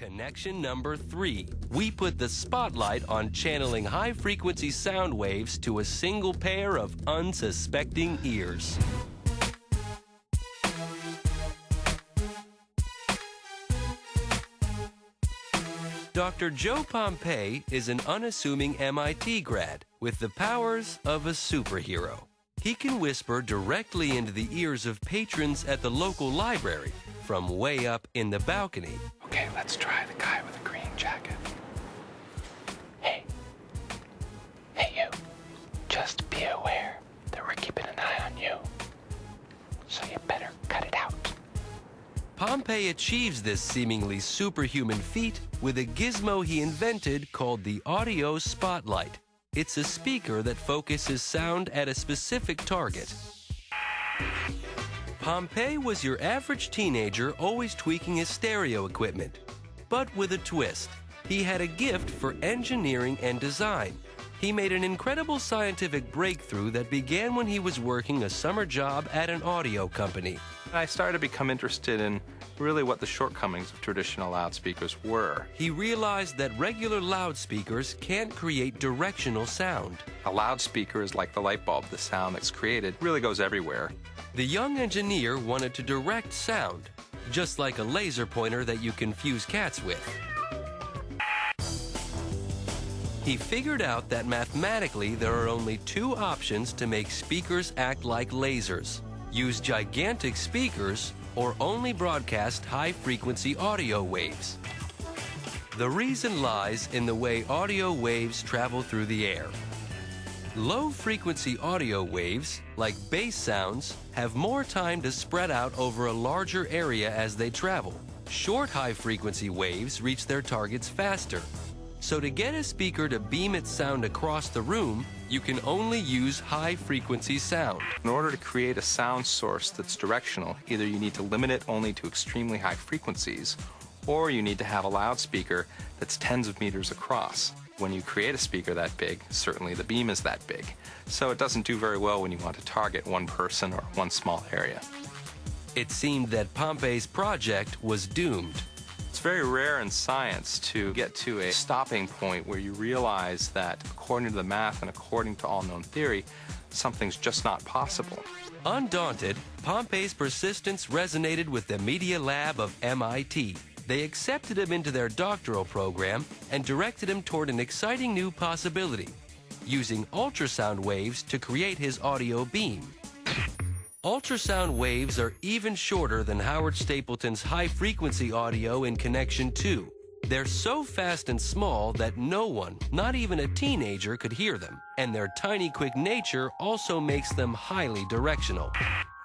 Connection number 3. We put the spotlight on channeling high-frequency sound waves to a single pair of unsuspecting ears. Dr. Joe Pompei is an unassuming MIT grad with the powers of a superhero. He can whisper directly into the ears of patrons at the local library from way up in the balcony. Okay, let's try the guy with the green jacket. Hey. Hey, you. Just be aware that we're keeping an eye on you. So you better cut it out. Pompei achieves this seemingly superhuman feat with a gizmo he invented called the Audio Spotlight. It's a speaker that focuses sound at a specific target. Pompei was your average teenager always tweaking his stereo equipment. But with a twist. He had a gift for engineering and design. He made an incredible scientific breakthrough that began when he was working a summer job at an audio company. I started to become interested in really what the shortcomings of traditional loudspeakers were. He realized that regular loudspeakers can't create directional sound. A loudspeaker is like the light bulb. The sound that's created really goes everywhere. The young engineer wanted to direct sound, just like a laser pointer that you can fuse cats with. He figured out that mathematically there are only 2 options to make speakers act like lasers. Use gigantic speakers or only broadcast high-frequency audio waves. The reason lies in the way audio waves travel through the air. Low-frequency audio waves, like bass sounds, have more time to spread out over a larger area as they travel. Short high-frequency waves reach their targets faster. So to get a speaker to beam its sound across the room, you can only use high-frequency sound. In order to create a sound source that's directional, either you need to limit it only to extremely high frequencies, or you need to have a loudspeaker that's tens of meters across. When you create a speaker that big, certainly the beam is that big. So it doesn't do very well when you want to target one person or one small area. It seemed that Pompei's project was doomed. It's very rare in science to get to a stopping point where you realize that according to the math and according to all known theory, something's just not possible. Undaunted, Pompei's persistence resonated with the Media Lab of MIT. They accepted him into their doctoral program and directed him toward an exciting new possibility, using ultrasound waves to create his audio beam. Ultrasound waves are even shorter than Howard Stapleton's high-frequency audio in Connection 2. They're so fast and small that no one, not even a teenager, could hear them, and their tiny, quick nature also makes them highly directional.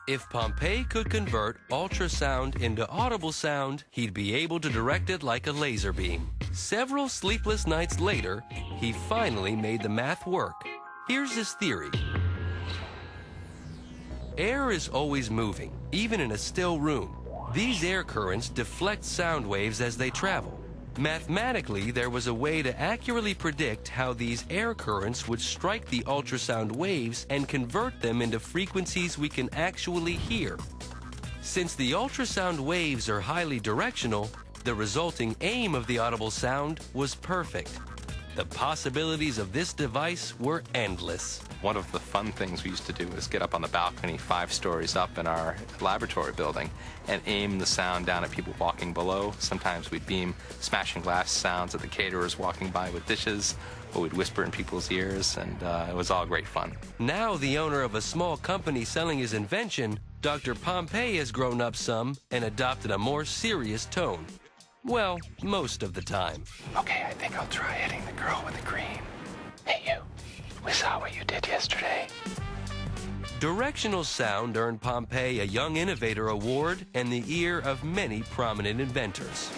If Pompei could convert ultrasound into audible sound, he'd be able to direct it like a laser beam. Several sleepless nights later, he finally made the math work. Here's his theory. Air is always moving, even in a still room. These air currents deflect sound waves as they travel. Mathematically, there was a way to accurately predict how these air currents would strike the ultrasound waves and convert them into frequencies we can actually hear. Since the ultrasound waves are highly directional, the resulting aim of the audible sound was perfect. The possibilities of this device were endless. One of the fun things we used to do was get up on the balcony 5 stories up in our laboratory building and aim the sound down at people walking below. Sometimes we'd beam smashing glass sounds at the caterers walking by with dishes, or we'd whisper in people's ears, and it was all great fun. Now the owner of a small company selling his invention, Dr. Pompei has grown up some and adopted a more serious tone. Well, most of the time. Okay, I think I'll try hitting the girl with the green. Hey, you. We saw what you did yesterday. Directional sound earned Pompei a Young Innovator Award and the ear of many prominent inventors.